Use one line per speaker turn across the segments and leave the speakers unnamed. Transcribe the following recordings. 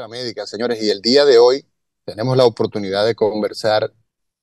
Recetera Médica, señores, y el día de hoy tenemos la oportunidad de conversar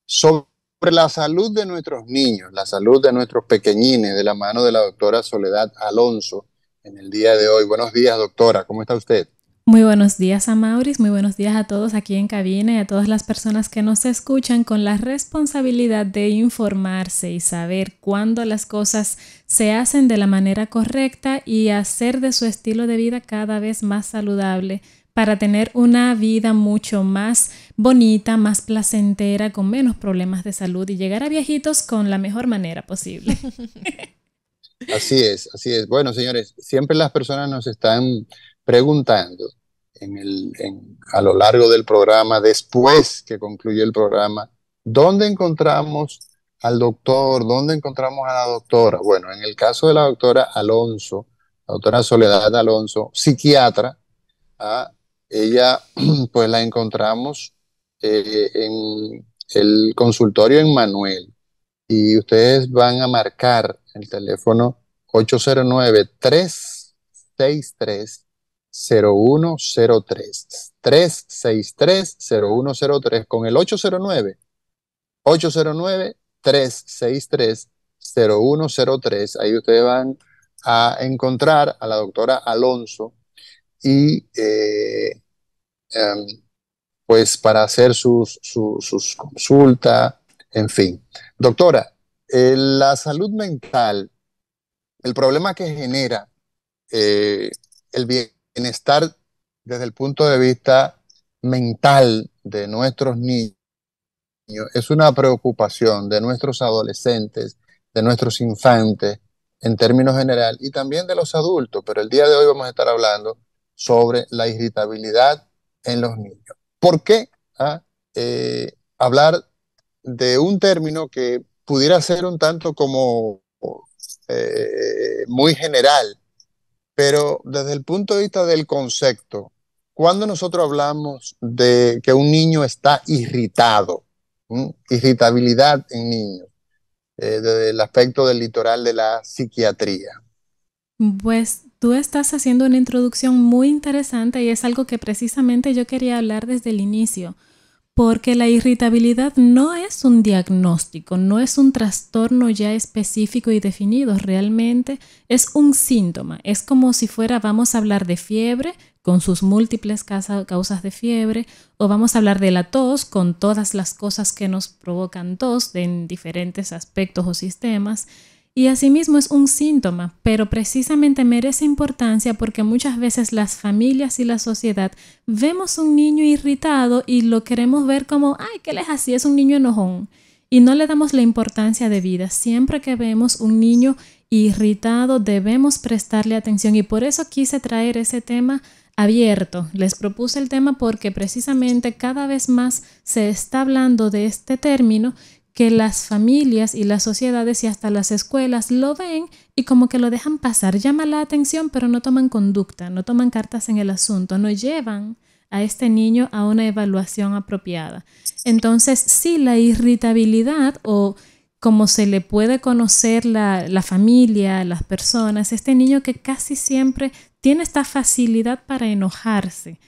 sobre la salud de nuestros niños, la salud de nuestros pequeñines, de la mano de la doctora Soledad Alonso en el día de hoy. Buenos días, doctora, ¿cómo está usted?
Muy buenos días, Amauris. Muy buenos días a todos aquí en cabina y a todas las personas que nos escuchan con la responsabilidad de informarse y saber cuándo las cosas se hacen de la manera correcta y hacer de su estilo de vida cada vez más saludable para tener una vida mucho más bonita, más placentera, con menos problemas de salud y llegar a viejitos con la mejor manera posible.
Así es, así es. Bueno, señores, siempre las personas nos están preguntando a lo largo del programa, después que concluye el programa, ¿dónde encontramos al doctor? ¿Dónde encontramos a la doctora? Bueno, en el caso de la doctora Alonso, la doctora Soledad Alonso, psiquiatra, ¿ah? Ella pues la encontramos en el consultorio en Manuel y ustedes van a marcar el teléfono 809-363-0103. 363-0103 con el 809-363-0103. Ahí ustedes van a encontrar a la doctora Alonso y em, pues para hacer sus consultas, en fin. Doctora, la salud mental, el problema que genera eh, el bienestar desde el punto de vista mental de nuestros niños es una preocupación de nuestros adolescentes, de nuestros infantes en términos general y también de los adultos, pero el día de hoy vamos a estar hablando sobre la irritabilidad en los niños. ¿Por qué hablar de un término que pudiera ser un tanto como muy general, pero desde el punto de vista del concepto, cuando nosotros hablamos de que un niño está irritado, irritabilidad en niños, desde el aspecto del litoral de la psiquiatría?
Pues tú estás haciendo una introducción muy interesante y es algo que precisamente yo quería hablar desde el inicio, porque la irritabilidad no es un diagnóstico, no es un trastorno ya específico y definido, realmente es un síntoma. Es como si fuera, vamos a hablar de fiebre con sus múltiples causas de fiebre, o vamos a hablar de la tos con todas las cosas que nos provocan tos en diferentes aspectos o sistemas. Y asimismo es un síntoma, pero precisamente merece importancia porque muchas veces las familias y la sociedad vemos un niño irritado y lo queremos ver como, ay, ¿qué les hacía? Es un niño enojón. Y no le damos la importancia de vida. Siempre que vemos un niño irritado debemos prestarle atención y por eso quise traer ese tema abierto. Les propuse el tema porque precisamente cada vez más se está hablando de este término que las familias y las sociedades y hasta las escuelas lo ven y como que lo dejan pasar, llama la atención, pero no toman conducta, no toman cartas en el asunto, no llevan a este niño a una evaluación apropiada. Entonces, sí, la irritabilidad o como se le puede conocer la familia, las personas, este niño que casi siempre tiene esta facilidad para enojarse,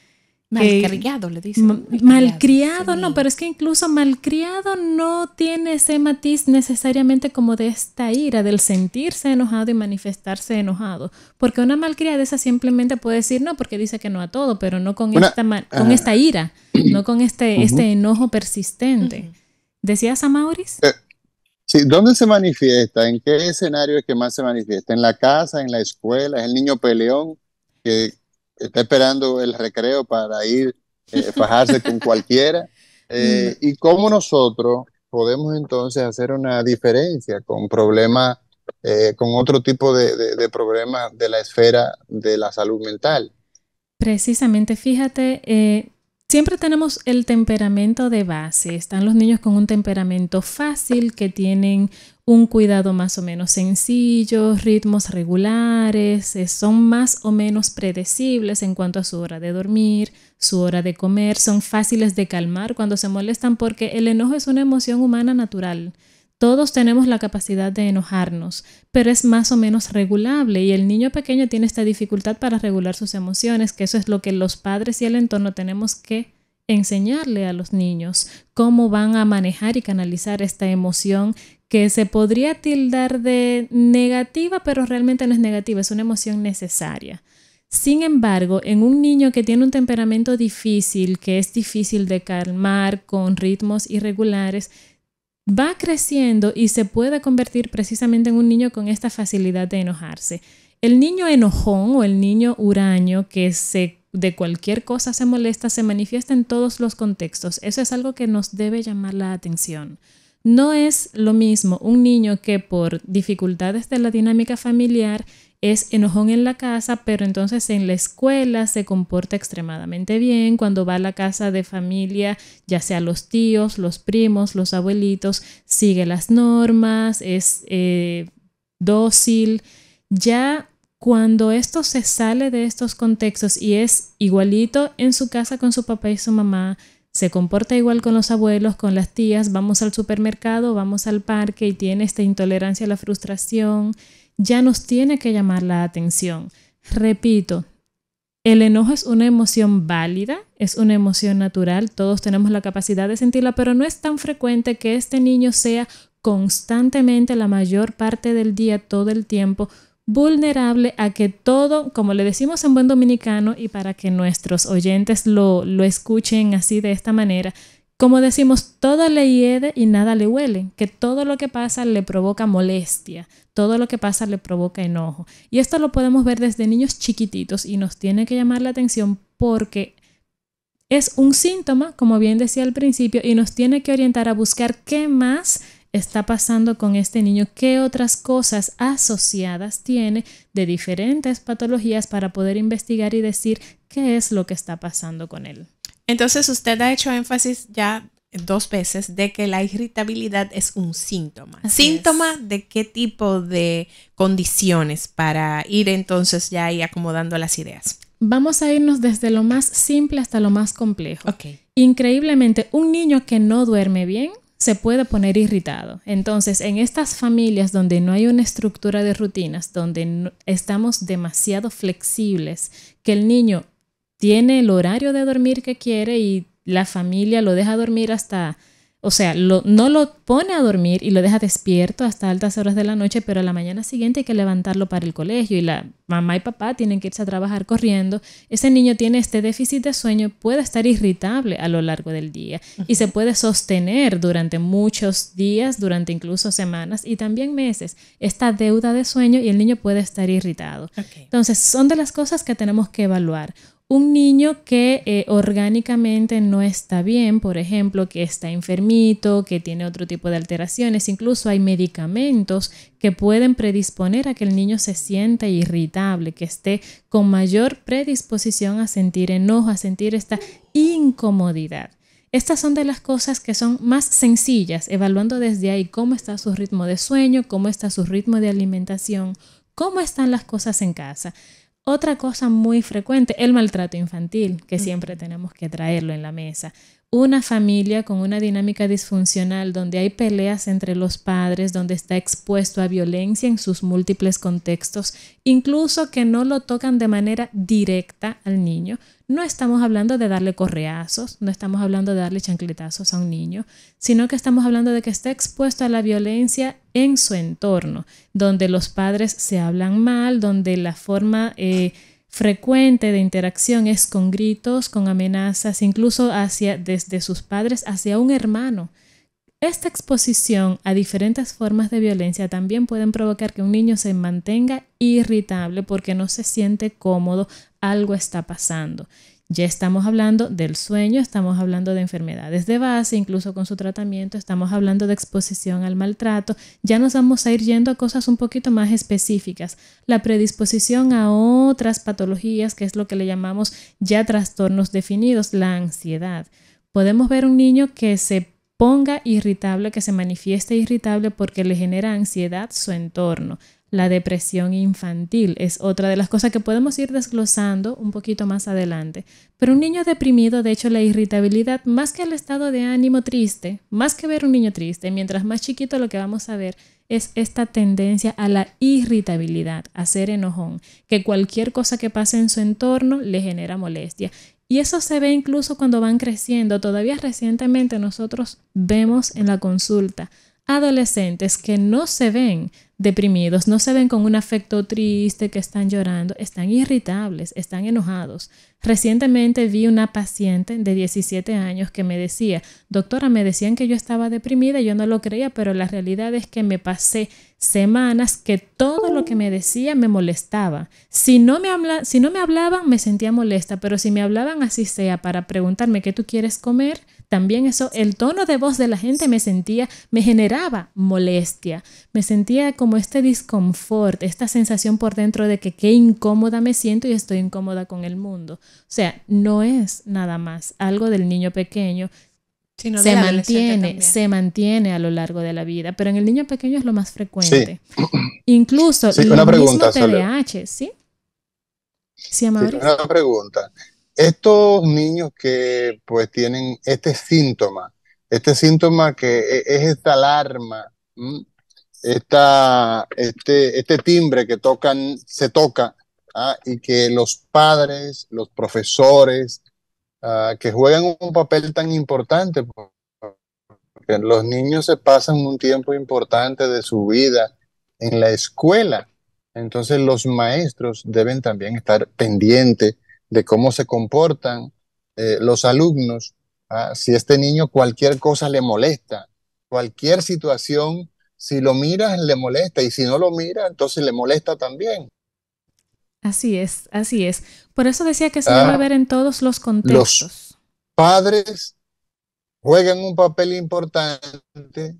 Malcriado, le dicen.
malcriado, no,
Sí.
pero es que incluso malcriado no tiene ese matiz necesariamente como de esta ira, del sentirse enojado y manifestarse enojado. Porque una malcriada esa simplemente puede decir no, porque dice que no a todo, pero no con
Una,
con
uh,
esta ira, no con
uh-huh.
este enojo persistente.
Ujú.
¿Decías, Amauris?
Sí, ¿dónde se manifiesta? ¿En qué escenario es que más se manifiesta? ¿En la casa, en la escuela? ¿Es el niño peleón que está esperando el recreo para ir fajarse con cualquiera?
No.
¿Y cómo nosotros podemos entonces hacer una diferencia con problemas, con otro tipo de problemas de la esfera de la salud mental?
Precisamente, fíjate, siempre tenemos el temperamento de base. Están los niños con un temperamento fácil, que tienen un cuidado más o menos sencillo, ritmos regulares, son más o menos predecibles en cuanto a su hora de dormir, su hora de comer, son fáciles de calmar cuando se molestan porque el enojo es una emoción humana natural. Todos tenemos la capacidad de enojarnos, pero es más o menos regulable y el niño pequeño tiene esta dificultad para regular sus emociones, que eso es lo que los padres y el entorno tenemos que enseñarle a los niños, cómo van a manejar y canalizar esta emoción que se podría tildar de negativa, pero realmente no es negativa, es una emoción necesaria. Sin embargo, en un niño que tiene un temperamento difícil, que es difícil de calmar con ritmos irregulares, va creciendo y se puede convertir precisamente en un niño con esta facilidad de enojarse. El niño enojón o el niño huraño que de cualquier cosa se molesta se manifiesta en todos los contextos. Eso es algo que nos debe llamar la atención. No es lo mismo un niño que por dificultades de la dinámica familiar es enojón en la casa, pero entonces en la escuela se comporta extremadamente bien. Cuando va a la casa de familia, ya sea los tíos, los primos, los abuelitos, sigue las normas, es dócil. Ya cuando esto se sale de estos contextos y es igualito en su casa con su papá y su mamá, se comporta igual con los abuelos, con las tías, vamos al supermercado, vamos al parque y tiene esta intolerancia a la frustración, ya nos tiene que llamar la atención. Repito, el enojo es una emoción válida, es una emoción natural, todos tenemos la capacidad de sentirla, pero no es tan frecuente que este niño sea constantemente la mayor parte del día, todo el tiempo, vulnerable a que todo, como le decimos en buen dominicano y para que nuestros oyentes lo escuchen así de esta manera, como decimos, todo le hiede y nada le huele, que todo lo que pasa le provoca molestia, todo lo que pasa le provoca enojo. Y esto lo podemos ver desde niños chiquititos y nos tiene que llamar la atención porque es un síntoma, como bien decía al principio, y nos tiene que orientar a buscar qué más está pasando con este niño, qué otras cosas asociadas tiene de diferentes patologías para poder investigar y decir qué es lo que está pasando con él.
Entonces usted ha hecho énfasis ya 2 veces de que la irritabilidad es un síntoma. ¿Síntoma de qué tipo de condiciones para ir entonces ya ahí acomodando las ideas?
Vamos a irnos desde lo más simple hasta lo más complejo.
Okay.
Increíblemente, un niño que no duerme bien se puede poner irritado. Entonces, en estas familias donde no hay una estructura de rutinas, donde estamos demasiado flexibles, que el niño tiene el horario de dormir que quiere y la familia lo deja dormir hasta, o sea, no lo pone a dormir y lo deja despierto hasta altas horas de la noche, pero a la mañana siguiente hay que levantarlo para el colegio y la mamá y papá tienen que irse a trabajar corriendo. Ese niño tiene este déficit de sueño, puede estar irritable a lo largo del día y se puede sostener durante muchos días, durante incluso semanas y también meses, esta deuda de sueño y el niño puede estar irritado.
Okay.
Entonces, son de las cosas que tenemos que evaluar. Un niño que orgánicamente no está bien, por ejemplo, que está enfermito, que tiene otro tipo de alteraciones, incluso hay medicamentos que pueden predisponer a que el niño se sienta irritable, que esté con mayor predisposición a sentir enojo, a sentir esta incomodidad. Estas son de las cosas que son más sencillas, evaluando desde ahí cómo está su ritmo de sueño, cómo está su ritmo de alimentación, cómo están las cosas en casa. Otra cosa muy frecuente, el maltrato infantil, que siempre tenemos que traerlo en la mesa. Una familia con una dinámica disfuncional donde hay peleas entre los padres, donde está expuesto a violencia en sus múltiples contextos, incluso que no lo tocan de manera directa al niño. No estamos hablando de darle correazos, no estamos hablando de darle chancletazos a un niño, sino que estamos hablando de que está expuesto a la violencia en su entorno, donde los padres se hablan mal, donde la forma frecuente de interacción es con gritos, con amenazas, incluso desde sus padres hacia un hermano. Esta exposición a diferentes formas de violencia también pueden provocar que un niño se mantenga irritable porque no se siente cómodo, algo está pasando. Ya estamos hablando del sueño, estamos hablando de enfermedades de base, incluso con su tratamiento, estamos hablando de exposición al maltrato. Ya nos vamos a ir yendo a cosas un poquito más específicas. La predisposición a otras patologías, que es lo que le llamamos ya trastornos definidos, la ansiedad. Podemos ver un niño que se ponga irritable, que se manifieste irritable porque le genera ansiedad su entorno. La depresión infantil es otra de las cosas que podemos ir desglosando un poquito más adelante. Pero un niño deprimido, de hecho, la irritabilidad, más que el estado de ánimo triste, más que ver un niño triste, mientras más chiquito lo que vamos a ver es esta tendencia a la irritabilidad, a ser enojón, que cualquier cosa que pase en su entorno le genera molestia. Y eso se ve incluso cuando van creciendo. Todavía recientemente nosotros vemos en la consulta adolescentes que no se ven deprimidos, no se ven con un afecto triste, que están llorando, están irritables, están enojados. Recientemente vi una paciente de 17 años que me decía: doctora, me decían que yo estaba deprimida, yo no lo creía, pero la realidad es que me pasé semanas que todo lo que me decía me molestaba. Si no me hablaban, me sentía molesta, pero si me hablaban así sea para preguntarme qué tú quieres comer, también eso, el tono de voz de la gente me generaba molestia. Me sentía como este disconfort, esta sensación por dentro de que qué incómoda me siento y estoy incómoda con el mundo. O sea, no es nada más algo del niño pequeño. Se mantiene a lo largo de la vida, pero en el niño pequeño es lo más frecuente. Sí. Incluso
una pregunta,
mismo TDAH, ¿sí? Sí, Amaury.
Una pregunta. Estos niños que pues tienen este síntoma que es esta alarma, este timbre que se toca, y que los padres, los profesores, que juegan un papel tan importante, porque los niños se pasan un tiempo importante de su vida en la escuela. Entonces los maestros deben también estar pendientes de cómo se comportan los alumnos. Si este niño cualquier cosa le molesta, cualquier situación, si lo miras le molesta, y si no lo mira, entonces le molesta también.
Así es, así es. Por eso decía que se debe ver en todos los contextos.
Los padres juegan un papel importante.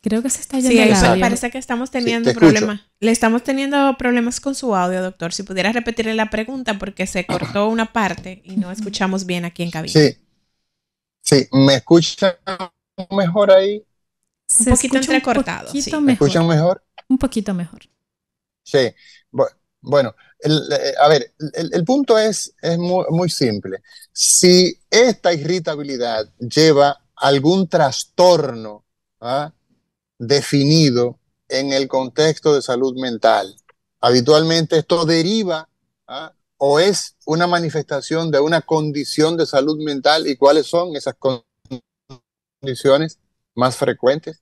Creo que se está yendo el audio.
Parece que estamos teniendo problemas. Le estamos teniendo problemas con su audio, doctor. Si pudiera repetirle la pregunta, porque se cortó una parte y no escuchamos bien aquí en cabina.
Sí. ¿Me escuchan mejor ahí?
Un poquito entrecortado.
¿Me escuchan mejor?
Un poquito mejor.
Sí. Bueno, el punto es muy, muy simple. Si esta irritabilidad lleva algún trastorno definido en el contexto de salud mental, habitualmente esto deriva o es una manifestación de una condición de salud mental. ¿Y cuáles son esas condiciones más frecuentes?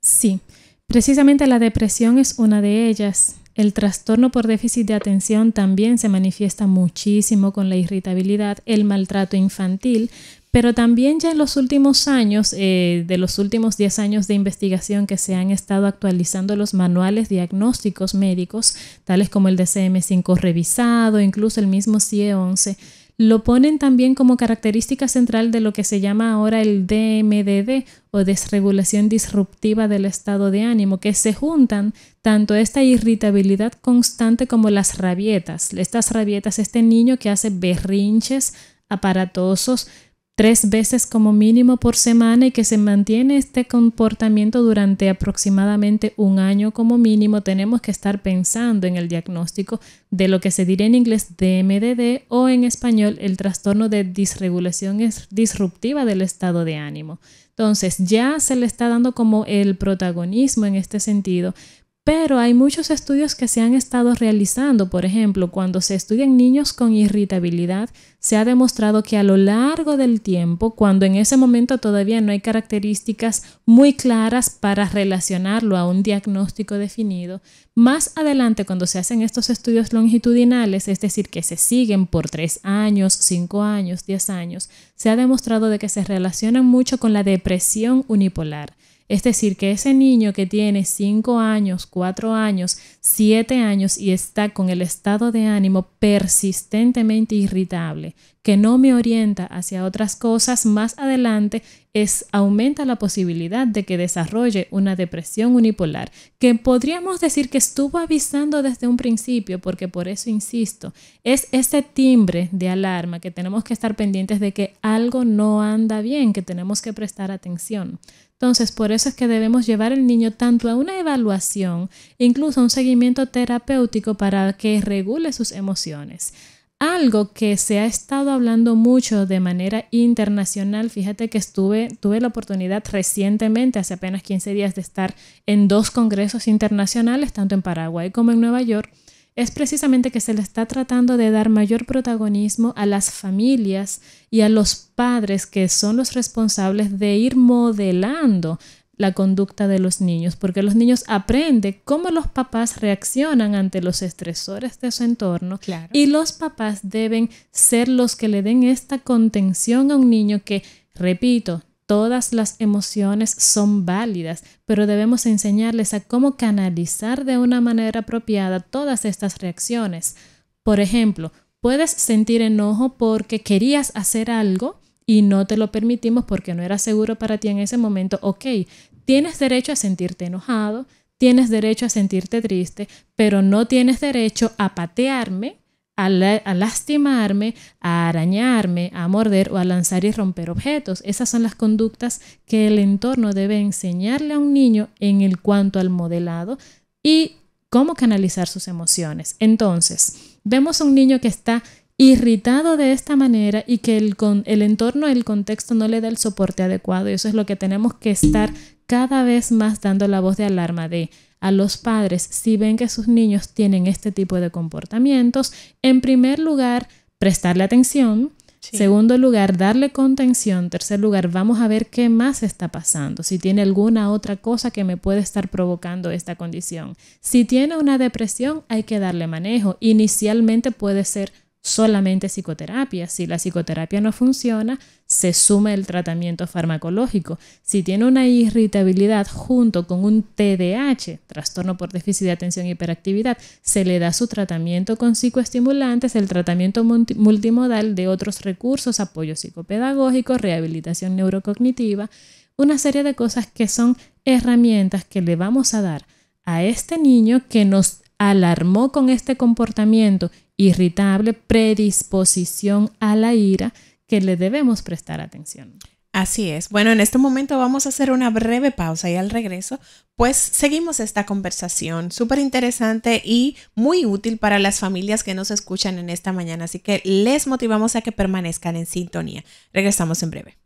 Sí, precisamente la depresión es una de ellas. El trastorno por déficit de atención también se manifiesta muchísimo con la irritabilidad, el maltrato infantil, pero también ya en los últimos años, de los últimos 10 años de investigación que se han estado actualizando los manuales diagnósticos médicos, tales como el DSM-5 revisado, incluso el mismo CIE-11, lo ponen también como característica central de lo que se llama ahora el DMDD o desregulación disruptiva del estado de ánimo, que se juntan tanto esta irritabilidad constante como las rabietas. Estas rabietas, este niño que hace berrinches aparatosos 3 veces como mínimo por semana y que se mantiene este comportamiento durante aproximadamente 1 año como mínimo, tenemos que estar pensando en el diagnóstico de lo que se diría en inglés DMDD o en español el trastorno de disregulación disruptiva del estado de ánimo. Entonces ya se le está dando como el protagonismo en este sentido. Pero hay muchos estudios que se han estado realizando. Por ejemplo, cuando se estudian niños con irritabilidad, se ha demostrado que a lo largo del tiempo, cuando en ese momento todavía no hay características muy claras para relacionarlo a un diagnóstico definido, más adelante cuando se hacen estos estudios longitudinales, es decir, que se siguen por 3 años, 5 años, 10 años, se ha demostrado de que se relacionan mucho con la depresión unipolar. Es decir, que ese niño que tiene 5 años, 4 años, 7 años y está con el estado de ánimo persistentemente irritable, que no me orienta hacia otras cosas, más adelante aumenta la posibilidad de que desarrolle una depresión unipolar, que podríamos decir que estuvo avisando desde un principio, porque por eso insisto, es ese timbre de alarma que tenemos que estar pendientes de que algo no anda bien, que tenemos que prestar atención. Entonces, por eso es que debemos llevar al niño tanto a una evaluación, incluso a un seguimiento terapéutico para que regule sus emociones. Algo que se ha estado hablando mucho de manera internacional, fíjate que tuve la oportunidad recientemente, hace apenas 15 días, de estar en 2 congresos internacionales, tanto en Paraguay como en Nueva York, es precisamente que se le está tratando de dar mayor protagonismo a las familias y a los padres que son los responsables de ir modelando la conducta de los niños, porque los niños aprenden cómo los papás reaccionan ante los estresores de su entorno. Claro. Y los papás deben ser los que le den esta contención a un niño que, repito, todas las emociones son válidas, pero debemos enseñarles a cómo canalizar de una manera apropiada todas estas reacciones. Por ejemplo, puedes sentir enojo porque querías hacer algo y no te lo permitimos porque no era seguro para ti en ese momento. Ok, tienes derecho a sentirte enojado, tienes derecho a sentirte triste, pero no tienes derecho a patearme, a lastimarme, a arañarme, a morder o a lanzar y romper objetos. Esas son las conductas que el entorno debe enseñarle a un niño en cuanto al modelado y cómo canalizar sus emociones. Entonces, vemos a un niño que está irritado de esta manera y que el entorno, el contexto no le da el soporte adecuado, y eso es lo que tenemos que estar cada vez más dando la voz de alarma a los padres si ven que sus niños tienen este tipo de comportamientos. En primer lugar, prestarle atención. Sí. Segundo lugar, darle contención. Tercer lugar, vamos a ver qué más está pasando, si tiene alguna otra cosa que me puede estar provocando esta condición. Si tiene una depresión, hay que darle manejo. Inicialmente puede ser solamente psicoterapia. Si la psicoterapia no funciona, se suma el tratamiento farmacológico. Si tiene una irritabilidad junto con un TDAH, trastorno por déficit de atención e hiperactividad, se le da su tratamiento con psicoestimulantes, el tratamiento multimodal de otros recursos, apoyo psicopedagógico, rehabilitación neurocognitiva, una serie de cosas que son herramientas que le vamos a dar a este niño que nos alarmó con este comportamiento irritable, predisposición a la ira, que le debemos prestar atención.
Así es. Bueno, en este momento vamos a hacer una breve pausa y al regreso, pues seguimos esta conversación súper interesante y muy útil para las familias que nos escuchan en esta mañana. Así que les motivamos a que permanezcan en sintonía. Regresamos en breve.